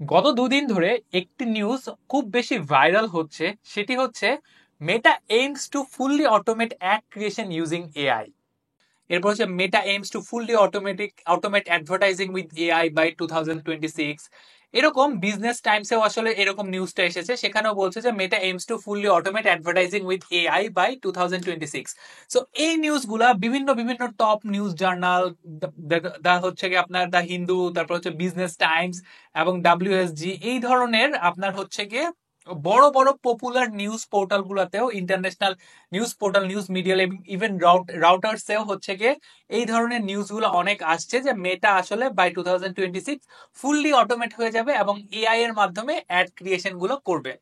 গত দুদিন ধরে একটি নিউজ খুব বেশি ভাইরাল হচ্ছে, সেটি হচ্ছে Meta aims to fully automate ad creation using AI. এরপর হচ্ছে Meta aims to fully automate advertising with AI by 2026। এরকম বিজনেস টাইমসেও আসলে এরকম নিউজটা এসেছে, সেখানেও বলছে যে Meta aims to fully automate advertising with AI by 2026। So এই নিউজগুলা বিভিন্ন বিভিন্ন টপ নিউজ জার্নাল, দা হচ্ছে কি আপনার দা হিন্দু, তারপর হচ্ছে বিজনেস টাইমস এবং ডাব্লিউএসজি, এই ধরনের আপনার হচ্ছে গিয়ে বড় বড় পপুলার নিউজ পোর্টাল গুলাতেও, international news portal, news media, even রাউটার্সেও হচ্ছে গিয়ে এই ধরনের নিউজগুলো অনেক আসছে যে মেটা আসলে বাই 2026 ফুললি অটোমেট হয়ে যাবে এবং এআই এর মাধ্যমে অ্যাড ক্রিয়েশন গুলো করবে।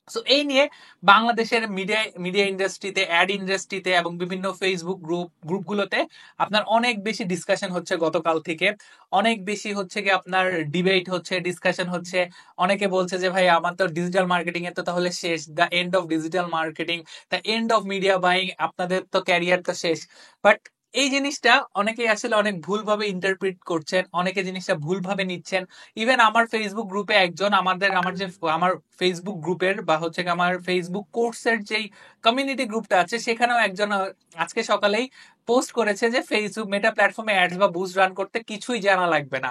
সো এই নিয়ে বাংলাদেশের মিডিয়া মিডিয়া ইন্ডাস্ট্রিতে, অ্যাড ইন্ডাস্ট্রিতে এবং বিভিন্ন ফেসবুক গ্রুপগুলোতে আপনার অনেক বেশি ডিসকাশন হচ্ছে গতকাল থেকে। অনেক বেশি হচ্ছে কি আপনার ডিবেট হচ্ছে, ডিসকাশন হচ্ছে। অনেকে বলছে যে ভাই আমার তো ডিজিটাল মার্কেটিং এর তো তাহলে শেষ, the end of digital marketing, the end of media buying, আপনাদের তো ক্যারিয়ার তো শেষ। বাট এই জিনিসটা অনেকেই আসলে অনেক ভুলভাবে ইন্টারপ্রিট করছেন, অনেকে জিনিসটা ভুলভাবে নিচ্ছেন। ইভেন আমার ফেসবুক গ্রুপে একজন, আমার ফেসবুক গ্রুপের বা হচ্ছে আমার ফেসবুক কোর্সের যেই কমিউনিটি গ্রুপটা আছে, সেখানেও একজন আজকে সকালেই পোস্ট করেছে যে ফেসবুক মেটা প্ল্যাটফর্মে অ্যাডস বা বুস্ট রান করতে কিছুই জানা লাগবে না।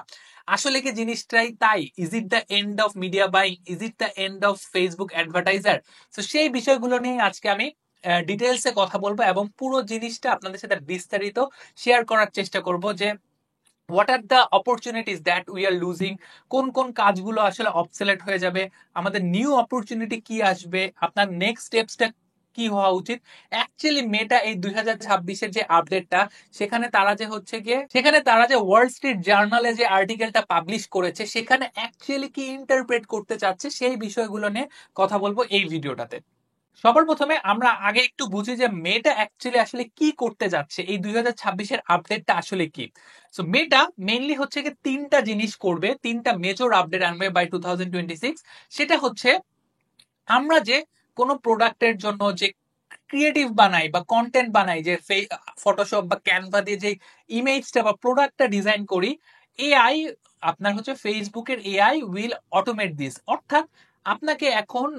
আসলে কি জিনিসটাই তাই? Is it the end of media buying? Is it the end of Facebook advertiser? তো সেই বিষয়গুলো নিয়ে আজকে আমি ডিটেলসে কথা বলবো এবং পুরো জিনিসটা আপনাদের সাথে বিস্তারিত শেয়ার করার চেষ্টা করব যে what are the opportunities that we are losing, কোন কোন কাজগুলো আসলে অবসেলেট হয়ে যাবে, আমাদের নিউ অপরচুনিটি কি আসবে, আপনার নেক্সট স্টেপসটা কি হওয়া উচিত। অ্যাকচুয়ালি মেটা এই 2026-এর যে আপডেটটা, সেখানে তারা যে ওয়ার্ল্ড স্ট্রিট জার্নালে যে আর্টিকেলটা পাবলিশ করেছে, সেখানে অ্যাকচুয়ালি কি ইন্টারপ্রেট করতে চাচ্ছে সেই বিষয়গুলো নিয়ে কথা বলবো এই ভিডিওটাতে। সবার প্রথমে আমরা আগে একটু বুঝি যে মেটা অ্যাকচুয়ালি আসলে কি করতে যাচ্ছে, এই 2026-এর আপডেটটা আসলে কি। সো মেটা মেইনলি হচ্ছে কি তিনটা জিনিস করবে, তিনটা মেজর আপডেট আনবে বাই 2026। সেটা হচ্ছে আমরা যে কোনো প্রোডাক্টের জন্য যে ক্রিয়েটিভ বানাই বা কন্টেন্ট বানাই, যে ফটোশপ বা ক্যানভা দিয়ে যে ইমেজটা বা প্রোডাক্টটা ডিজাইন করি, এআই, আপনার হচ্ছে ফেসবুকের এআই উইল অটোমেট দিস। অর্থাৎ আপনাকে এখন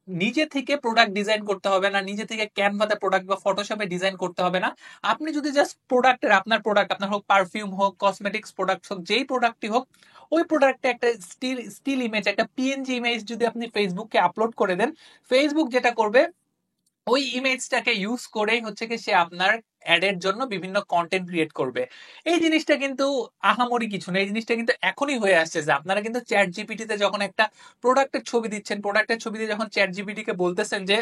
নিজে থেকে প্রোডাক্ট ডিজাইন করতে হবে না, নিজে থেকে ক্যানভাতে প্রোডাক্ট বা ফটোশপে ডিজাইন করতে হবে না। আপনি যদি জাস্ট আপনার প্রোডাক্ট, আপনার হোক পারফিউম হোক, কসমেটিক্স প্রোডাক্ট হোক, যেই প্রোডাক্টই হোক, ওই প্রোডাক্টে একটা স্টিল ইমেজ, একটা পিএনজি ইমেজ যদি আপনি ফেসবুককে আপলোড করে দেন, ফেসবুক যেটা করবে ওই ইমেজটাকে ইউজ করেই হচ্ছে কি সে আপনার অ্যাডের জন্য বিভিন্ন কন্টেন্ট ক্রিয়েট করবে। এই জিনিসটা কিন্তু আহামরি কিছু না, এই জিনিসটা কিন্তু এখনই হয়ে আসছে যে আপনারা কিন্তু চ্যাট জিপিটিতে যখন একটা প্রোডাক্টের ছবি দিচ্ছেন, প্রোডাক্টের ছবি দিয়ে যখন চ্যাট জিপিটি কে বলতেছেন যে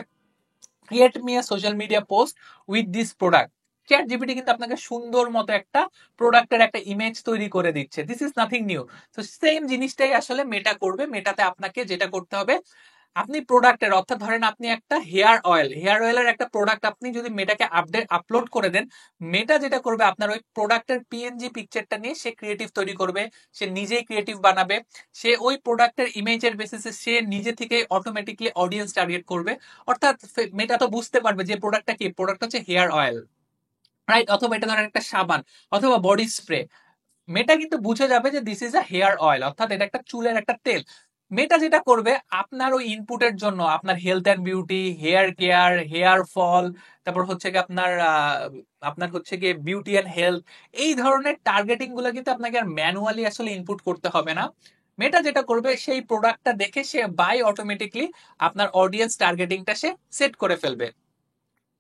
create me a social media post with this product, chat GPT কিন্তু আপনাকে সুন্দর মতো একটা প্রোডাক্টের একটা ইমেজ তৈরি করে দিচ্ছে। This is nothing new. তো সেম জিনিসটাই আসলে মেটা করবে। মেটাতে আপনাকে যেটা করতে হবে, আপনি প্রোডাক্টের, অর্থাৎ ধরেন আপনি একটা হেয়ার অয়েলের একটা প্রোডাক্ট আপনি যদি মেটাকে আপলোড করে দেন, মেটা যেটা করবে আপনার ওই প্রোডাক্টের পিএনজি পিকচারটা নিয়ে সে ক্রিয়েটিভ তৈরি করবে, সে নিজেই ক্রিয়েটিভ বানাবে, সে ওই প্রোডাক্টের ইমেজের বেসিসে সে নিজে থেকে অটোমেটিকলি অডিয়েন্স টার্গেট করবে। অর্থাৎ মেটা তো বুঝতে পারবে যে প্রোডাক্টটা কি, প্রোডাক্ট হচ্ছে হেয়ার অয়েল, রাইট? অথবা এটা ধরেন একটা সাবান অথবা বডি স্প্রে, মেটা কিন্তু বুঝে যাবে যে this is a hair oil, অর্থাৎ এটা একটা চুলের একটা তেল। মেটা যেটা করবে আপনার ওই ইনপুটের জন্য, আপনার health and beauty, hair care, hair fall, তারপর হচ্ছে কি আপনার হচ্ছে কি বিউটি অ্যান্ড হেলথ, এই ধরনের টার্গেটিং গুলো কিন্তু আপনাকে আর ম্যানুয়ালি আসলে ইনপুট করতে হবে না। মেটা যেটা করবে, সেই প্রোডাক্টটা দেখে সে বাই অটোমেটিকলি আপনার অডিয়েন্স টার্গেটিংটা সে সেট করে ফেলবে।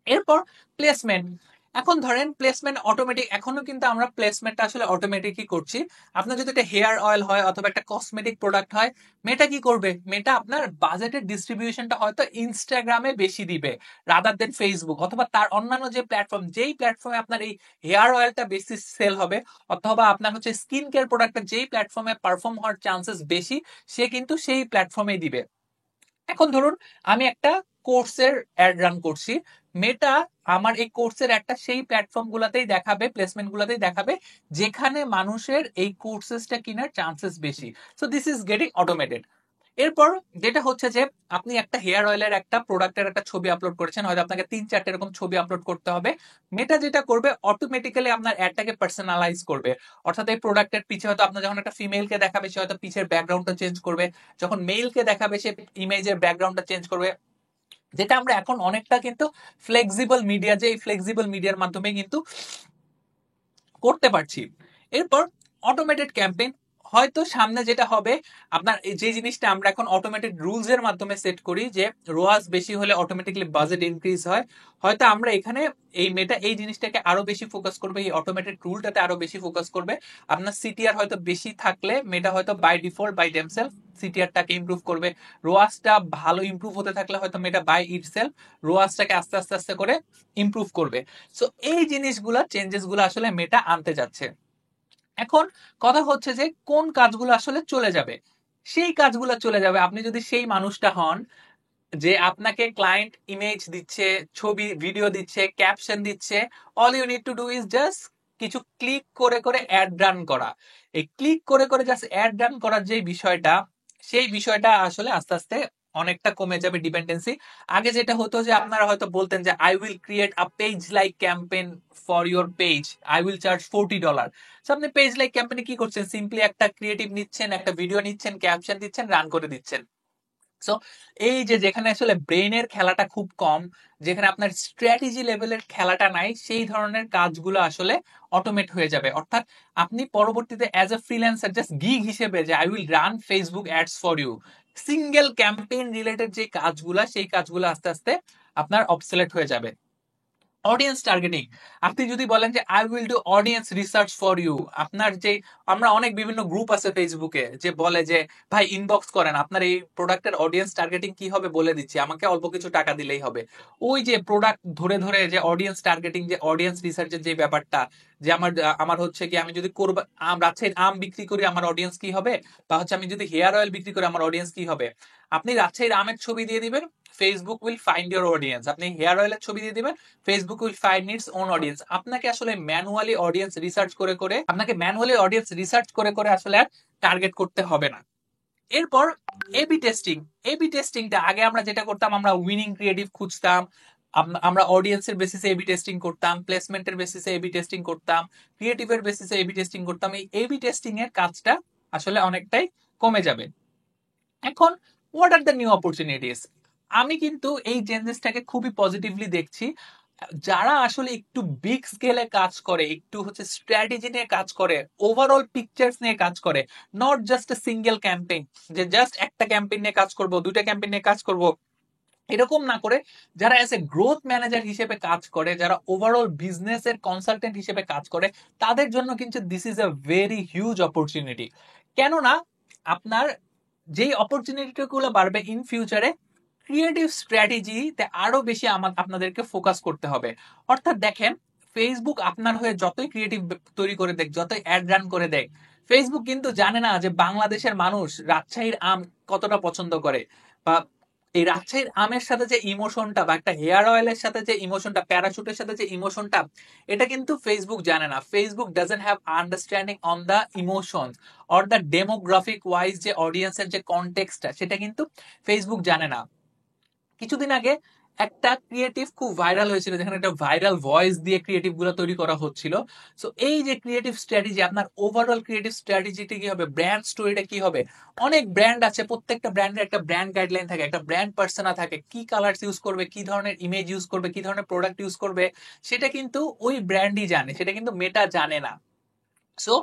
এরপর প্লেসমেন্ট। এখন ধরেন প্লেসমেন্ট অটোমেটিক, এখনো কিন্তু আমরা প্লেসমেন্টটা আসলে অটোমেটিকই করছি। আপনার যদি একটা হেয়ার অয়েল হয় অথবা একটা কসমেটিক প্রোডাক্ট হয়, মেটা কি করবে, মেটা আপনার বাজেটের ডিস্ট্রিবিউশনটা হয়তো ইনস্টাগ্রামে বেশি দিবে রাদার দেন ফেসবুক, অথবা তার অন্যান্য যে প্ল্যাটফর্ম, যেই প্ল্যাটফর্মে আপনার এই হেয়ার অয়েলটা বেশি সেল হবে, অথবা আপনার হচ্ছে স্কিন কেয়ার প্রোডাক্টটা যেই প্ল্যাটফর্মে পারফর্ম হওয়ার চান্সেস বেশি, সে কিন্তু সেই প্ল্যাটফর্মে দিবে। এখন ধরুন আমি একটা কোর্সের অ্যাড রান করছি, মেটা আমার এই কোর্সের একটা সেই প্ল্যাটফর্ম গুলাতেই দেখাবে, প্লেসমেন্ট গুলাতেই দেখাবে যেখানে মানুষের এই কোর্সেসটা কেনার চান্সেস বেশি। So this is getting automated. এরপর যেটা হচ্ছে যে আপনি একটা হেয়ার অয়েলের একটা প্রোডাক্টের একটা ছবি আপলোড করেছেন, হয়তো আপনাকে 3-4 এরকম ছবি আপলোড করতে হবে। মেটা যেটা করবে অটোমেটিক্যালি আপনার অ্যাডটাকে পার্সোনালাইজ করবে। অর্থাৎ এই প্রোডাক্টের পিছে হয়তো আপনার যখন একটা ফিমেলকে দেখাবে সে হয়তো পিছের ব্যাকগ্রাউন্ডটা চেঞ্জ করবে, যখন মেলকে দেখাবে সে ইমেজের ব্যাকগ্রাউন্ডটা চেঞ্জ করবে। যেটা আমরা এখন অনেকটা কিন্তু ফ্লেক্সিবল মিডিয়া, যে এই ফ্লেক্সিবল মিডিয়ার মাধ্যমে কিন্তু করতে পারছি। এরপর অটোমেটেড ক্যাম্পেইন, হয়তো সামনে যেটা হবে আপনার যে জিনিসটা আমরা এখন অটোমেটেড রুলস এর মাধ্যমে সেট করি যে রোয়াজ বেশি হলে অটোমেটিক্যালি বাজেট ইনক্রিজ হয়, হয়তো আমরা এখানে এই মেটা এই জিনিসটাকে আরো বেশি ফোকাস করবে, এই অটোমেটেড রুলটাতে আরো বেশি ফোকাস করবে। আপনার সিটিআর হয়তো বেশি থাকলে মেটা হয়তো বাই ডিফল্ট বাই ডেমসেলফ সিটিআরটাকে ইমপ্রুভ করবে। রোয়াজটা ভালো ইমপ্রুভ হতে থাকলে হয়তো মেটা বাই ইটসেলফ রোয়াজটাকে আস্তে আস্তে আস্তে করে ইমপ্রুভ করবে। সো এই জিনিসগুলা চেঞ্জেস গুলো আসলে মেটা আনতে যাচ্ছে। এখন কথা হচ্ছে যে কোন কাজগুলো আসলে চলে যাবে, সেই কাজগুলো চলে যাবে আপনি যদি সেই মানুষটা হন যে আপনাকে ক্লায়েন্ট ইমেজ দিচ্ছে, ছবি ভিডিও দিচ্ছে, ক্যাপশন দিচ্ছে, all you need to do is just কিছু ক্লিক করে করে অ্যাড রান করা। এই ক্লিক করে করে জাস্ট অ্যাড রান করার যে বিষয়টা, সেই বিষয়টা আসলে আস্তে আস্তে অনেকটা কমে যাবে ডিপেন্ডেন্সি। আগে যেটা হতো যে আপনারা হয়তো বলতেন যে I will create a page like campaign for your page, I will charge $40। আপনি পেজ লাইক ক্যাম্পেইনে কি করছেন, সিম্পলি একটা ক্রিয়েটিভ নিচ্ছেন, একটা ভিডিও নিচ্ছেন, ক্যাপশন দিচ্ছেন, রান করে দিচ্ছেন। সো এই যে যেখানে আসলে ব্রেনের খেলাটা খুব কম, যেখানে আপনার স্ট্র্যাটেজি লেভেলের খেলাটা নাই, সেই ধরনের কাজগুলো আসলে অটোমেট হয়ে যাবে। অর্থাৎ আপনি পরবর্তীতে as a freelancer just gig হিসেবে যে I will run Facebook ads for you, single campaign related যে কাজগুলা সেই কাজগুলো আস্তে আস্তে আপনার অবসলেট হয়ে যাবে। অডিয়েন্স টার্গেটিং, আপনি যদি বলেন যে I will do audience research for you, আপনার যে আমরা অনেক বিভিন্ন গ্রুপ আছে ফেসবুকে যে বলে যে ভাই ইনবক্স করেন, আপনার এই প্রোডাক্টের অডিয়েন্স টার্গেটিং কি হবে বলে দিচ্ছি, আমাকে অল্প কিছু টাকা দিলেই হবে। ওই যে প্রোডাক্ট ধরে ধরে যে অডিয়েন্স টার্গেটিং, যে অডিয়েন্স রিসার্চের যে ব্যাপারটা, যে আমার আমার হচ্ছে কি আমি যদি রাজশাহীর আম বিক্রি করি আমার অডিয়েন্স কি হবে, বা হচ্ছে আমি যদি হেয়ার অয়েল বিক্রি করি আমার অডিয়েন্স কি হবে। আপনি রাজশাহীর আমের ছবি দিয়ে দিবেন, Facebook will find your audience. আপনি হেয়ার অয়েলের ছবি দিয়ে দিবেন, Facebook will find its own audience. আপনাকে আসলে ম্যানুয়ালি অডিয়েন্স রিসার্চ করে করে আসলে টার্গেট করতে হবে না। এরপর এবি টেস্টিং, এবি টেস্টিংটা আগে আমরা যেটা করতাম, আমরা উইনিং ক্রিয়েটিভ খুঁজতাম, আমরা অডিয়েন্সের বেসিসে এবি টেস্টিং করতাম, প্লেসমেন্টের বেসিসে এবি টেস্টিং করতাম, ক্রিয়েটিভের বেসিসে এবি টেস্টিং করতাম। এই এবি টেস্টিং এর কাজটা আসলে অনেকটাই কমে যাবে। এখন what are the new opportunities, আমি কিন্তু এই চেঞ্জেসটাকে খুবই পজিটিভলি দেখছি। যারা আসলে একটু বিগ স্কেলে কাজ করে, একটু হচ্ছে স্ট্র্যাটেজি নিয়ে কাজ করে, ওভারঅল পিকচার্স নিয়ে কাজ করে, not just a single campaign, যে জাস্ট একটা ক্যাম্পেইন নিয়ে কাজ করব, দুইটা ক্যাম্পেইন নিয়ে কাজ করব, এরকম না করে যারা এজ এ গ্রোথ ম্যানেজার হিসেবে কাজ করে, যারা ওভারঅল বিজনেসের কনসালটেন্ট হিসেবে কাজ করে, তাদের জন্য কিন্তু this is a very huge opportunity. কেননা আপনার যেই অপরচুনিটিগুলো বাড়বে ইন ফিউচারে, ক্রিয়েটিভ স্ট্র্যাটেজিতে আরো বেশি আপনাদেরকে ফোকাস করতে হবে। অর্থাৎ দেখেন, ফেসবুক আপনার হয়ে যতই ক্রিয়েটিভ তৈরি করে দেখ, যতই অ্যাড রান করে দেখ, ফেসবুক কিন্তু জানে না যে বাংলাদেশের মানুষ রাজশাহীর আম কতটা পছন্দ করে, বা এই রাজশাহীর আমের সাথে যে ইমোশনটা, বা একটা হেয়ার অয়েলের সাথে যে ইমোশনটা, প্যারাশুটের সাথে যে ইমোশনটা, এটা কিন্তু ফেসবুক জানে না। Facebook doesn't have understanding on the emotions or the demographic wise, যে অডিয়েন্সের যে কনটেক্সটটা, সেটা কিন্তু ফেসবুক জানে না। কিছুদিন আগে একটা ক্রিয়েটিভ খুব ভাইরাল হয়েছিল, যেখানে একটা ভাইরাল ভয়েস দিয়ে ক্রিয়েটিভ গুলো তৈরি করা হচ্ছিল। সো এই যে ক্রিয়েটিভ স্ট্র্যাটেজি, আপনার ওভারঅল ক্রিয়েটিভ স্ট্র্যাটেজিটা কি হবে, ব্র্যান্ড স্টোরিটা কি হবে। অনেক ব্র্যান্ড আছে, প্রত্যেকটা ব্র্যান্ডের একটা ব্র্যান্ড গাইডলাইন থাকে, একটা ব্র্যান্ড পার্সোনা থাকে, কি কালার্স ইউজ করবে, কি ধরনের ইমেজ ইউজ করবে, কি ধরনের প্রোডাক্ট ইউজ করবে, সেটা কিন্তু ওই ব্র্যান্ডই জানে, সেটা কিন্তু মেটা জানে না। সো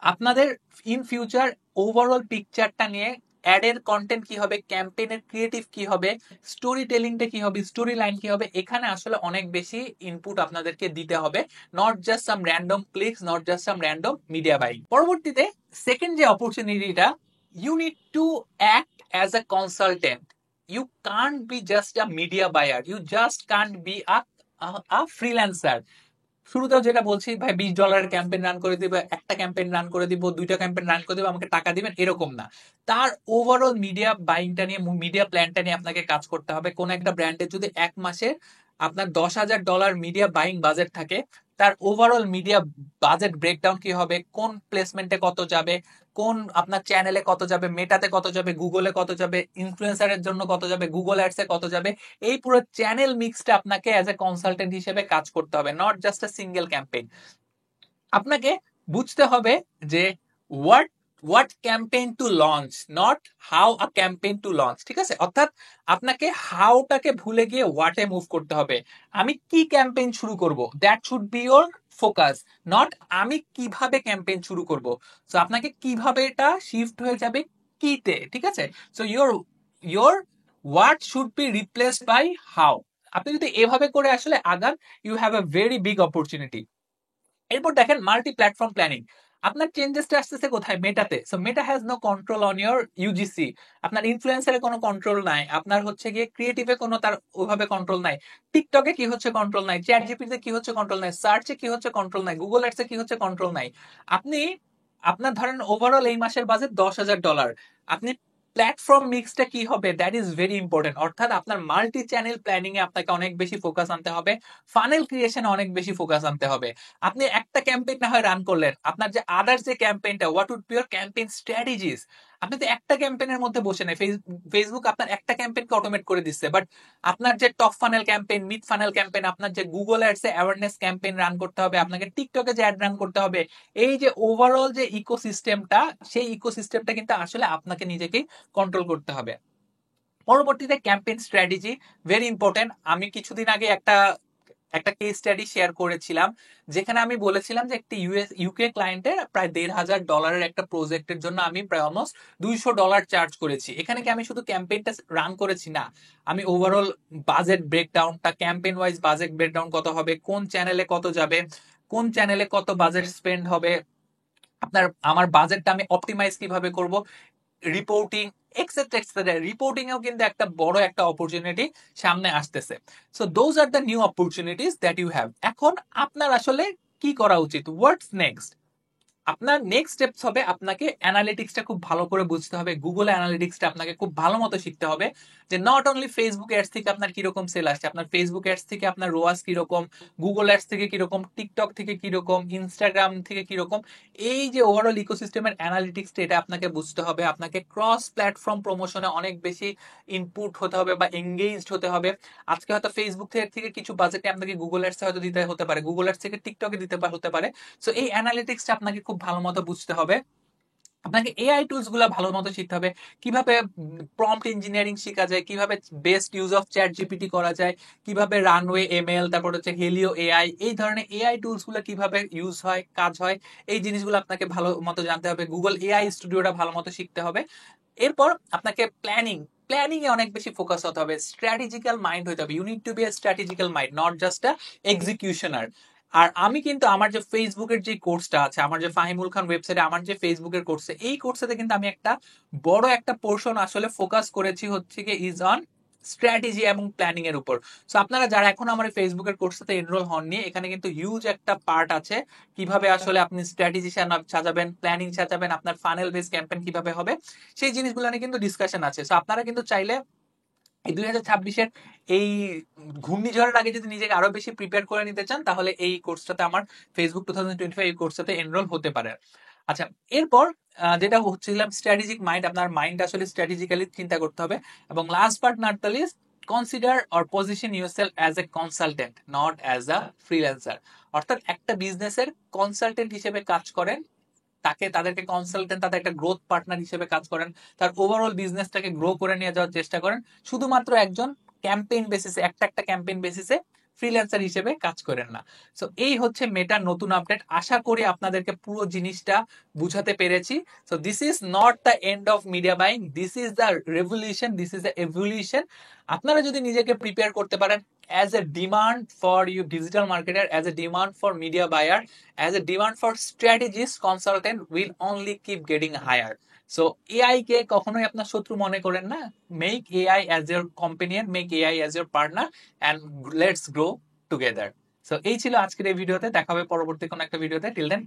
আপনাদের ইন ফিউচার ওভারঅল পিকচারটা নিয়ে অ্যাডের কন্টেন্ট কি হবে, ক্যাম্পেইনের ক্রিয়েটিভ কি হবে, স্টোরি টেলিংটা কি হবে, স্টোরি লাইন কি হবে, এখানে আসলে অনেক বেশি ইনপুট আপনাদেরকে দিতে হবে, not just some random clicks, not just some random media buying. পরবর্তীতে সেকেন্ড যে অপরচুনিটিটা, you need to act as a consultant. You can't be just a media buyer, you just can't be a freelancer. শুরুতেও যেটা বলছি ভাই, $20 campaign run করে দিব, একটা ক্যাম্পেইন রান করে দিব, দুইটা ক্যাম্পেইন রান করে দিব, আমাকে টাকা দিবেন, এরকম না। তার ওভারঅল মিডিয়া বাইংটা নিয়ে, মিডিয়া প্ল্যানটা নিয়ে আপনাকে কাজ করতে হবে। কোন একটা ব্র্যান্ডের যদি এক মাসে আপনার $10,000 মিডিয়া বাইং বাজেট থাকে, তার ওভারঅল মিডিয়া বাজেট ব্রেকডাউন কি হবে, কোন প্লেসমেন্টে কত যাবে, কোন আপনার চ্যানেলে কত যাবে, মেটাতে কত যাবে, গুগলে কত যাবে, ইনফ্লুয়েন্সারের জন্য কত যাবে, গুগল অ্যাডসে কত যাবে, এই পুরো চ্যানেল মিক্সটা আপনাকে অ্যাজ এ কনসালটেন্ট হিসেবে কাজ করতে হবে, not just a single campaign. আপনাকে বুঝতে হবে যে what what campaign to launch, not how a campaign to launch. ঠিক আছে, অর্থাৎ আপনাকে হাউটাকে ভুলে গিয়ে হোয়াটে মুভ করতে হবে। আমি কি ক্যাম্পেইন শুরু করব, that should be your focus, not আমি কিভাবে ক্যাম্পেইন শুরু করব। সো আপনাকে কিভাবে এটা শিফট হয়ে যাবে কিতে। ঠিক আছে, so your what should be replaced by how. আপনি যদি এভাবে করে আসলে আগান, you have a very big opportunity. এরপর দেখেন মাল্টি প্ল্যাটফর্ম প্ল্যানিং। আপনার চেঞ্জেসটা আসতেছে কোথায়, মেটাতে। So Meta has no control on your UGC. আপনার ইনফ্লুয়েন্সারে কোনো কন্ট্রোল নাই, আপনার হচ্ছে গিয়ে ক্রিয়েটিভে কোনো তার ওইভাবে কন্ট্রোল নাই, টিকটকে কি হচ্ছে কন্ট্রোল নাই, চ্যাট জিপিটিতে কি হচ্ছে কন্ট্রোল নাই, সার্চে কি হচ্ছে কন্ট্রোল নাই, গুগল অ্যাডসে কি হচ্ছে কন্ট্রোল নাই। আপনি আপনার ধরেন ওভারঅল এই মাসের বাজেট $10,000, আপনি প্ল্যাটফর্ম মিক্সটা কি হবে, দ্যাট ইজ ভেরি ইম্পর্টেন্ট। অর্থাৎ আপনার মাল্টি চ্যানেল প্ল্যানিং এ আপনাকে অনেক বেশি ফোকাস আনতে হবে, ফানেল ক্রিয়েশনে অনেক বেশি ফোকাস আনতে হবে। আপনি একটা ক্যাম্পেইন না হয় রান করলেন, আপনার যে আদার্স যে ক্যাম্পেইনটা, what would be your campaign strategies. আপনি তো একটা ক্যাম্পেইনের মধ্যে বসে নেই, ফেসবুক আপনার একটা ক্যাম্পেইনকে অটোমেট করে দিচ্ছে, বাট আপনার যে top funnel campaign, mid funnel campaign, আপনার যে গুগল অ্যাডসে অ্যাওয়ারনেস ক্যাম্পেইন রান করতে হবে, আপনাকে টিকটকে যে অ্যাড রান করতে হবে, এই যে ওভারঅল যে ইকোসিস্টেমটা, সেই ইকোসিস্টেমটা কিন্তু আসলে আপনাকে নিজেকেই কন্ট্রোল করতে হবে। পরবর্তীতে ক্যাম্পেইন স্ট্র্যাটেজি, ভেরি ইম্পর্টেন্ট। আমি কিছুদিন আগে একটা একটা কেস স্টাডি শেয়ার করেছিলাম, যেখানে আমি বলেছিলাম যে একটি ইউকে ক্লায়েন্টের প্রায় $1,500 একটা প্রজেক্টের জন্য আমি প্রায় অলমোস্ট $200 চার্জ করেছি। এখানে কি আমি শুধু ক্যাম্পেইনটা রান করেছি, না, আমি ওভারঅল বাজেট ব্রেকডাউনটা, ক্যাম্পেইন ওয়াইজ বাজেট ব্রেকডাউন কত হবে, কোন চ্যানেলে কত যাবে, কোন চ্যানেলে কত বাজেট স্পেন্ড হবে, আমার বাজেটটা আমি অপটিমাইজ কিভাবে করব, রিপোর্টিং, এক্সেট্রা এক্সেট্রা। রিপোর্টিং এও কিন্তু একটা বড় একটা অপরচুনিটি সামনে আসতেছে। So those are the new opportunities that you have. এখন আপনার আসলে কি করা উচিত, হোয়াটস নেক্সট? আপনার নেক্সট স্টেপস হবে আপনাকে অ্যানালিটিক্সটা খুব ভালো করে বুঝতে হবে, গুগল অ্যানালিটিক্সটা আপনাকে খুব ভালো মতো শিখতে হবে, যে নট অনলি ফেসবুক অ্যাডস থেকে আপনার কিরকম সেল আসছে, আপনার ফেসবুক অ্যাডস থেকে আপনার রোয়াস কিরকম, গুগল অ্যাডস থেকে কিরকম, টিকটক থেকে কিরকম, ইনস্টাগ্রাম থেকে কিরকম। এই যে ওভারঅল ইকোসিস্টেমের অ্যানালিটিক্সটা, এটা আপনাকে বুঝতে হবে। আপনাকে ক্রস প্ল্যাটফর্ম প্রমোশনে অনেক বেশি ইনপুট হতে হবে বা এঙ্গেজড হতে হবে। আজকে হয়তো ফেসবুক থেকে কিছু বাজেটে আপনাকে গুগল অ্যাডসে হয়তো দিতে হতে পারে, গুগল অ্যাডস থেকে টিকটকে দিতে হতে পারে। সো এই অ্যানালিটিক্সটা আপনাকে খুব ভালো মতো বুঝতে হবে। আপনাকে এআই টুলস গুলো ভালো মতো শিখতে হবে, কিভাবে প্রম্পট ইঞ্জিনিয়ারিং শেখা যায়, কিভাবে best use of chat GPT করা যায়, কিভাবে রানওয়ে এমএল, তারপর হচ্ছে হেলিও এআই, এই ধরনের এআই টুলস গুলো কিভাবে ইউজ হয়, কাজ হয়, এই জিনিসগুলো আপনাকে ভালো মতো জানতে হবে। গুগল এআই স্টুডিওটা ভালো মতো শিখতে হবে। এরপর আপনাকে প্ল্যানিং এ অনেক বেশি ফোকাস হতে হবে, স্ট্র্যাটেজিক্যাল মাইন্ড হতে হবে। You need to be a strategical mind, not just a executioner. আর আমি কিন্তু আমার যে ফেসবুকের যে কোর্সটা আছে, আমার যে ফাহিমুল খান ওয়েবসাইটে আমার যে ফেসবুকের কোর্সে, এই কোর্সে কিন্তু আমি একটা বড় একটা পোর্শন আসলে ফোকাস করেছি হচ্ছে কি ইজ অন স্ট্র্যাটেজি এবং প্ল্যানিং এর উপর। সো আপনারা যারা এখন আমার ফেসবুকের কোর্সটাতে এনরোল হননি, এখানে কিন্তু হিউজ একটা পার্ট আছে, কিভাবে আসলে আপনি স্ট্র্যাটেজি সাজাবেন, প্ল্যানিং সাজাবেন, আপনার ফানেল বেস ক্যাম্পেইন কিভাবে হবে, সেই জিনিসগুলো নিয়ে কিন্তু ডিসকাশন আছে। সো আপনারা কিন্তু চাইলে এই 2026-এর এই ঘূর্ণিঝড়ের আগে যদি নিজেকে আরো বেশি প্রিপেয়ার করে নিতে চান, তাহলে এই কোর্সটাতে, আমার ফেসবুক 2025 এই কোর্সটাতে এনরোল হতে পারে। আচ্ছা, এরপর যেটা হচ্ছিলাম স্ট্র্যাটেজিক মাইন্ড, আপনার মাইন্ড আসলে স্ট্র্যাটেজিক্যালি চিন্তা করতে হবে। এবং last but not the least, consider or position yourself as a consultant, not as a freelancer. অর্থাৎ একটা বিজনেসের কনসালটেন্ট হিসেবে কাজ করেন, তাদেরকে কনসালটেন্ট, তাদের একটা গ্রোথ পার্টনার হিসেবে কাজ করেন, তার ওভারঅল বিজনেসটাকে গ্রো করে নিয়ে যাওয়ার চেষ্টা করেন। শুধুমাত্র একজন ক্যাম্পেইন বেসিসে, একটা ক্যাম্পেইন বেসিসে ফ্রিল্যান্সার হিসেবে কাজ করেন না। সো এই হচ্ছে মেটার নতুন আপডেট। আশা করি আপনাদেরকে পুরো জিনিসটা বুঝাতে পেরেছি। So this is not the end of media buying, this is the revolution, this is the evolution. আপনারা যদি নিজেকে প্রিপেয়ার করতে পারেন as a demand for you digital marketer, as a demand for media buyer, as a demand for strategist, consultant will only keep getting higher. So AI কে কখনোই আপনার শত্রু মনে করেন না, make AI as your companion, make AI as your partner, and let's grow together. So এই ছিল আজকের এই ভিডিওতে, দেখা হবে পরবর্তী কোনো একটা ভিডিওতে। Till then,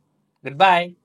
goodbye.